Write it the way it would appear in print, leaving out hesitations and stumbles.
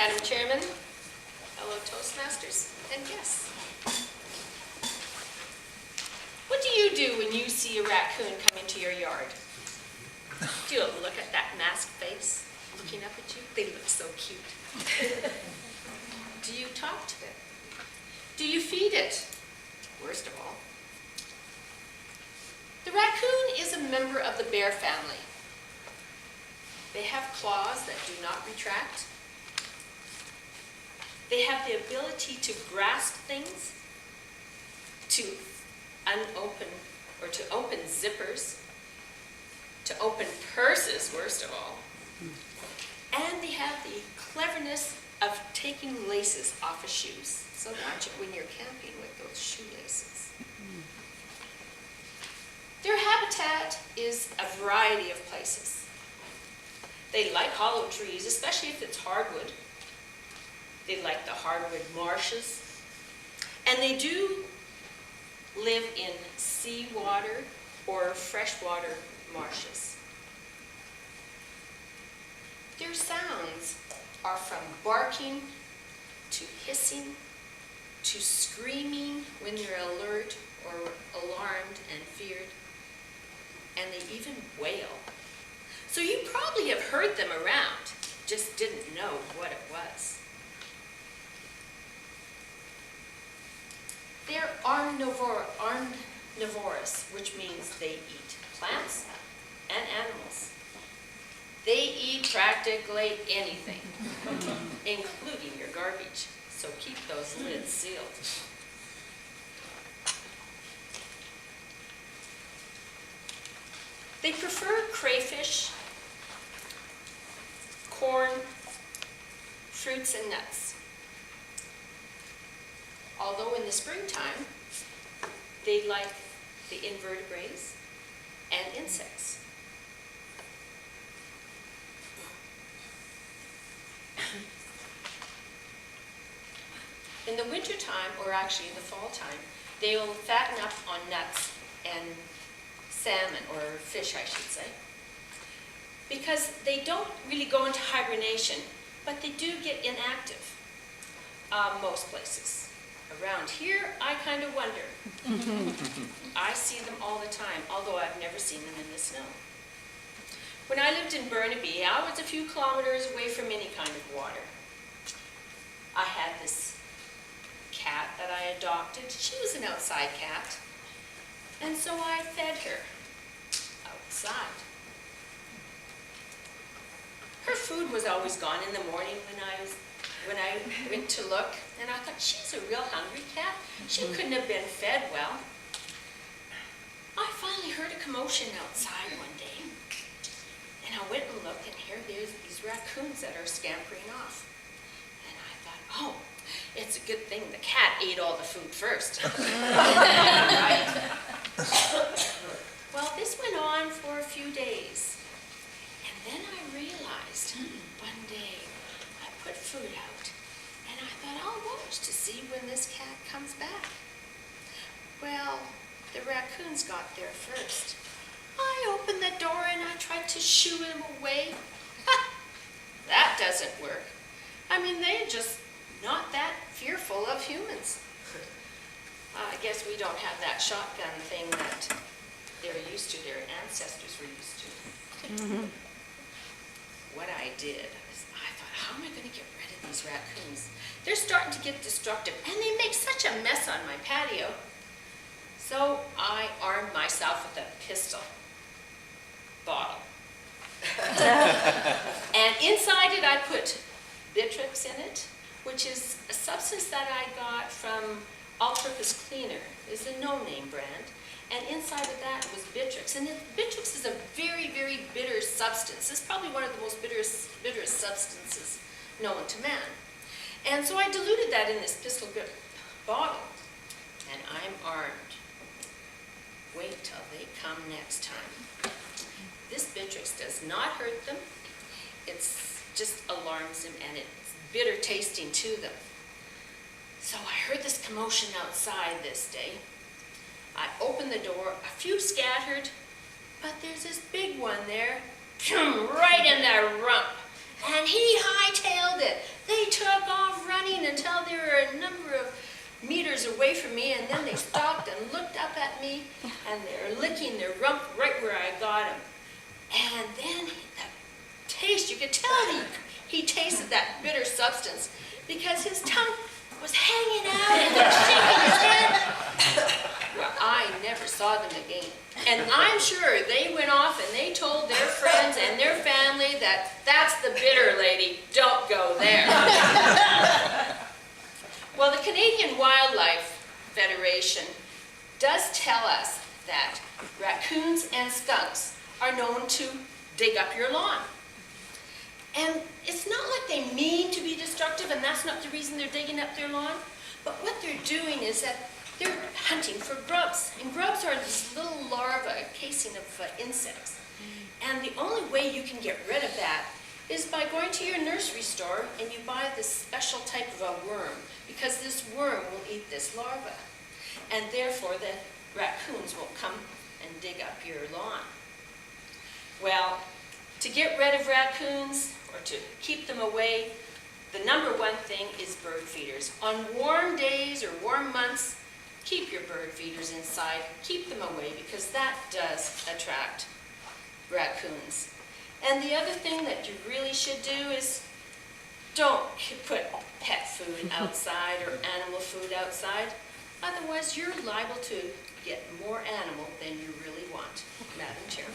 Madam Chairman, fellow Toastmasters, and guests. What do you do when you see a raccoon come into your yard? Do you look at that masked face looking up at you? They look so cute. Do you talk to it? Do you feed it? Worst of all. The raccoon is a member of the bear family. They have claws that do not retract. They have the ability to grasp things, to unopen or to open zippers, to open purses, worst of all. And they have the cleverness of taking laces off of shoes. So watch it when you're camping with those shoelaces. Their habitat is a variety of places. They like hollow trees, especially if it's hardwood. They like the hardwood marshes. And they do live in seawater or freshwater marshes. Their sounds are from barking to hissing to screaming when they're alert or alarmed and feared. And they even wail. So you probably have heard them around, just didn't know what it was. They're omnivorous, which means they eat plants and animals. They eat practically anything, including your garbage. So keep those lids sealed. They prefer crayfish, corn, fruits, and nuts. Although in the springtime, they like the invertebrates and insects. In the wintertime, or actually in the fall time, they will fatten up on nuts and salmon, or fish I should say, because they don't really go into hibernation, but they do get inactive most places. Around here, I kind of wonder. I see them all the time, although I've never seen them in the snow. When I lived in Burnaby, I was a few kilometers away from any kind of water. I had this cat that I adopted. She was an outside cat, and so I fed her outside. Her food was always gone in the morning when I went to look, and I thought, she's a real hungry cat. She couldn't have been fed well. I finally heard a commotion outside one day, and I went and looked, and here there's these raccoons that are scampering off. And I thought, oh, it's a good thing the cat ate all the food first. Right? Well, this went on for a few days, and then I realized one day I put food out, and I thought, I'll watch to see when this cat comes back. Well, the raccoons got there first. I opened the door and I tried to shoo him away. That doesn't work. I mean, they're just not that fearful of humans. I guess we don't have that shotgun thing that they're used to, their ancestors were used to. What I did is I thought, how am I going to get rid of these raccoons? They're starting to get destructive, and they make such a mess on my patio. So I armed myself with a pistol bottle. And inside it I put Bitrix in it, which is a substance that I got from All-Purpose Cleaner. It's a no-name brand. And inside of that was Bitrix. And Bitrix is a very, very bitter substance. It's probably one of the most bitterest substances known to man. And so I diluted that in this pistol bottle, and I'm armed. Wait till they come next time. This Bitrix does not hurt them. It just alarms them, and it's bitter tasting to them. So I heard this commotion outside this day. I opened the door, a few scattered, but there's this big one there, right in the rump. And he hightailed it. They took they were a number of meters away from me, and then they stopped and looked up at me, and they're licking their rump right where I got them. And then the taste, you could tell he tasted that bitter substance because his tongue was hanging out and he was shaking his head. Well, I never saw them again. And I'm sure they went off and they told their friends and their family that that's the bitter lady, don't go there. Well, the Canadian Wildlife Federation does tell us that raccoons and skunks are known to dig up your lawn. And it's not like they mean to be destructive, and that's not the reason they're digging up their lawn. But what they're doing is that they're hunting for grubs. And grubs are this little larva casing of insects. And the only way you can get rid of that is by going to your nursery store and you buy this special type of a worm, because this worm will eat this larva. And therefore the raccoons won't come and dig up your lawn. Well, to get rid of raccoons or to keep them away, the number one thing is bird feeders. On warm days or warm months, keep your bird feeders inside, keep them away, because that does attract raccoons. And the other thing that you really should do is don't put pet food outside or animal food outside. Otherwise, you're liable to get more animal than you really want. Madam Chair.